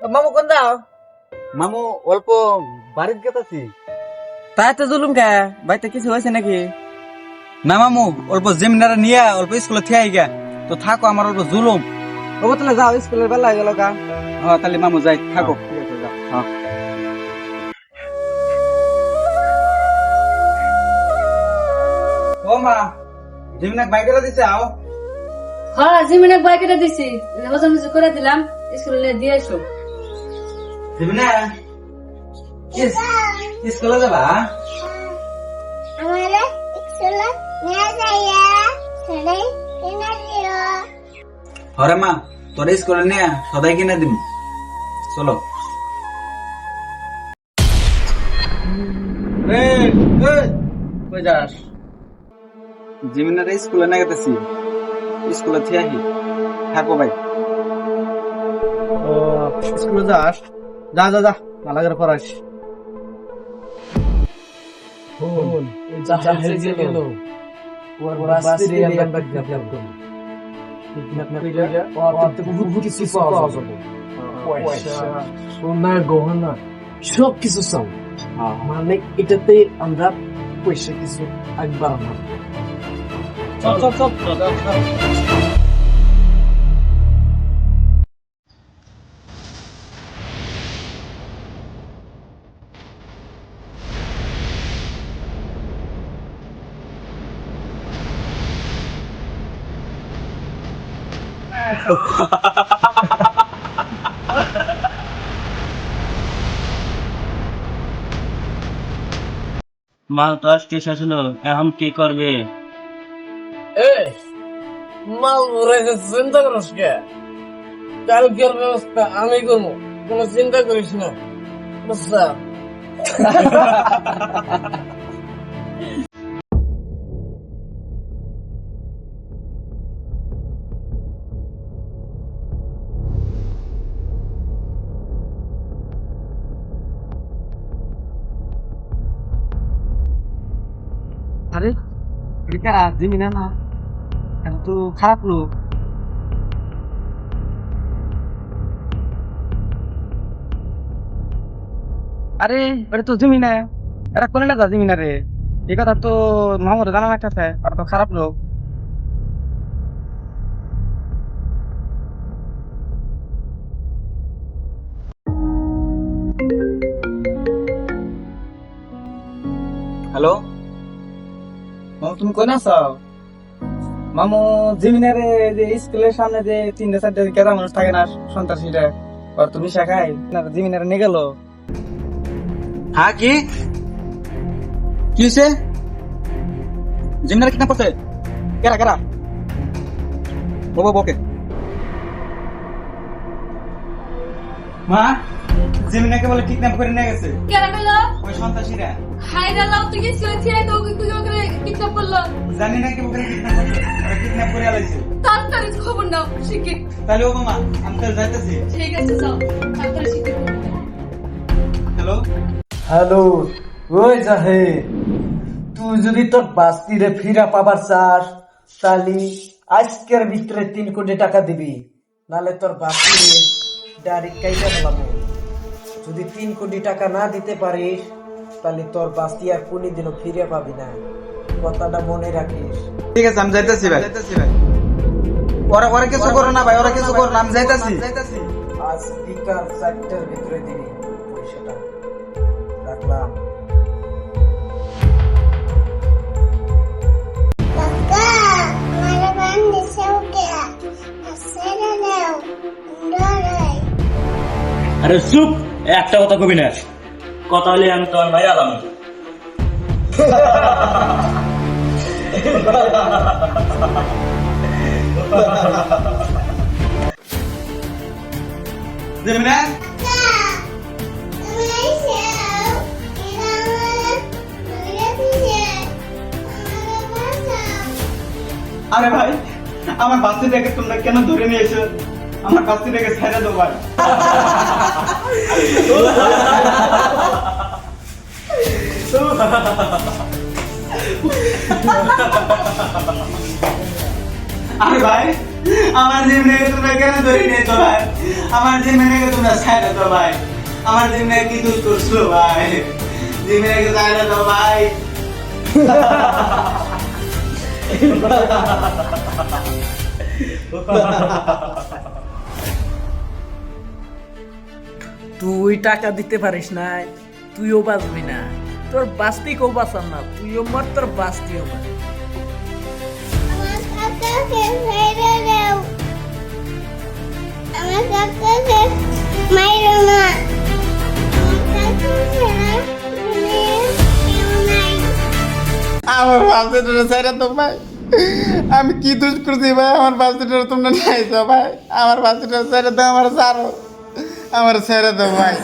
মামু কোন যাও? মামু অল্প বাড়ির গেতাছি। তাই তো জুলুম কে বাড়িতে কিছু হয়েছে নাকি? না মামু অল্প জেমিনারা নিয়ে অল্প স্কুলে থিয়াই গা তো থাকো আমার অল্প জুলুম। ও তাহলে যাও, স্কুলের বেলা হয়ে গেল গা। হ্যাঁ তাহলে মামু যাই থাকো। ঠিক আছে যাও। হ্যাঁ ও মা জেমিনাক বাইকেরা দিছে আও। হ্যাঁ জিমিনে বই কেটে দিছি, হজম হজম করে দিলাম, স্কুলে দিয়ে এসো। জেমিনা স্কুলে যাবা? हमारे स्कूल में जाइए सदै किना दियो হরে মা তোর স্কুলে নিয়ে সদাই কিনে দিম চলো। কই যাস? জেমিনার স্কুলে নিয়ে গেতেছি, স্কুলে থিয়াহি থাকো ভাই। ও স্কুলে যাস? যা যা যা, ভালো করে পড়াস। সোনার গহনা সব কিছু চাও, মানে এটাতে আমরা পয়সা কিছু একবার না। চল চল চল চল চল। মাল তো আজকে শেষ হলো, এখন কি করবে? মাল ভরাইছে, চিন্তা করিস কে? কালকের ব্যবস্থা আমি করবো, কোনো চিন্তা করিস না, বুঝছা? আরে এটা জিমিনা না, এটা তো খারাপ লোক। আরে এটা তো জিমিনা, এটা কোন না জিমিনা রে। এই কথা তো মামুর জানা লাগতেছে, আর তো খারাপ লোক। হ্যালো মামু তুমি কোন আছো? মামু জিমিনারে যে স্কুলের সামনে যে 3-4টা কেদা মানুষ থাকে না সন্ত্রাসীরা, আর তুমি শেখাই না জিমিনারে নিয়ে গেল। হ্যাঁ কি কি হয়েছে? জেমিনার কিনা করছে? কেরা কেরা? ওকে মা জেমিনাকে বলে কিডন্যাপ করে নিয়ে গেছে কেন গেল? ওই সন্ত্রাসীরা। হাই দালাও তুই কি শুনছিস? তো কি করে কিডন্যাপ করলো? জানি না কি ওখানে কিডন্যাপ করছে, ওরা কিডন্যাপ করে আলাইছে। তাড়াতাড়ি খবর নাও, শিগগির। তাহলে ও মামা আমি তাহলে যাইতেছি। ঠিক আছে যাও, তাড়াতাড়ি শিগগির খবর নাও। হ্যালো হ্যালো, ওই জাহে, তুই যদি তোর বাস্তিরে ফিরা পাবার চাস, তাহলে আজকের ভিতরে 3 কোটি টাকা দিবি, নালে তোর বাস্তিরে ডাইরেক্ট কাইটা ফেলাবো। যদি 3 কোটি টাকা না দিতে পারিস, তাহলে তোর বাস্তি আর কোনদিনও ফিরে পাবি না, কথাটা মনে রাখিস। ঠিক আছে আমি যাইতেছি ভাই। ওরা ওরা কিছু করো না ভাই, ওরা কিছু করো না, আমি যাইতেছি। আজ বিকাল 4টার ভিতরে দিবি পয়সাটা, রাখলাম। Papa हमारे बहन नीचे हो गया हंसे ना डरे আরে চুপ, একটা কথা কবি না, কথা হলে আমি তোমার ভাই আলাম। জেমিনা আরে ভাই আমার বাচ্চাটাকে তোমরা কেন ধরে নিয়েছো? আমার বাচ্চাটাকে ছেড়ে দাও ভাই। আরে ভাই আমার জীবনকে তোমরা কেন ধরে নিয়েছো ভাই? আমার জীবনকে তোমরা ছাড়া দাও ভাই। আমার জীবনে কি দোষ করছো ভাই? জীবনকে ছাড়া দাও ভাই। তুই টাকা দিতে পারিস না, তুইও বাঁচবি না, তোর বাঁচতি কেউ বাঁচান না, তুইও মর, তোর বাঁচতিও মর। আমার কাকাকে ছেড়ে দাও, আমার কাকাকে মাইরো না, আমার কাকা ছাড়া কেউ নাই। আমার বাচ্চাটা ছেড়ে দাও ভাই। আমি কি দোষ করছি ভাই? আমার বাচ্চাটা তোমরা নিয়েছো ভাই। আমার বাচ্চাটা ছেড়ে দাও, আমার ছাড়ো, আমার ছেড়ে দাও ভাই।